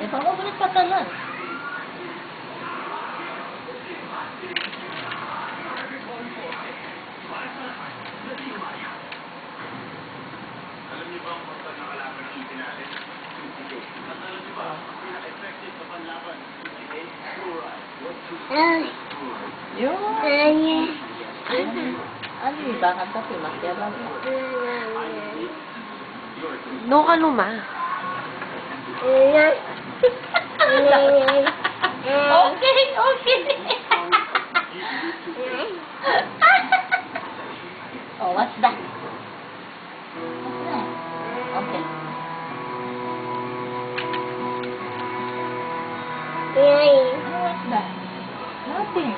Ikaw mo ulit patalan. Alam niyo ba ang portal na kalaban ng itin natin? At alam niyo ba, ang pinaka-effective na panlaban, fluoride. Yun. Ano yung bakit sa pimakyalan mo? No ka luma. Okay, okay. Oh, what's that? What's that? Okay. Oh, what's that? Nothing.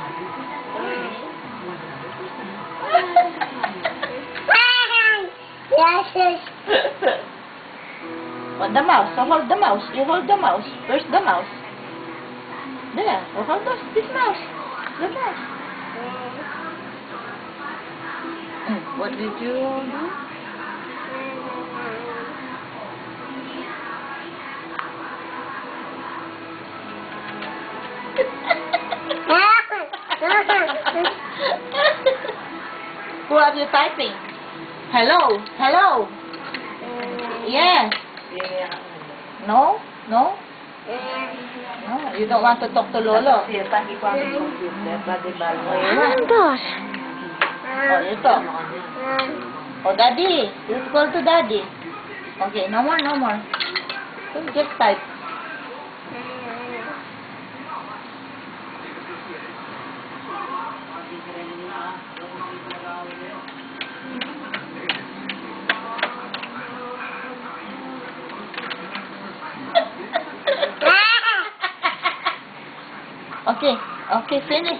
What the mouse? So hold the mouse. You hold the mouse. Where's the mouse? There. Oh, hold this mouse. The mouse. What did you do? Who are you typing? Hello? Hello? Yes. No? No? No, you don't want to talk to Lolo. Oh, gosh. Oh, you talk. Oh, Daddy. Let's call to Daddy. Okay, no more, no more. Just type. Okay, okay, finish.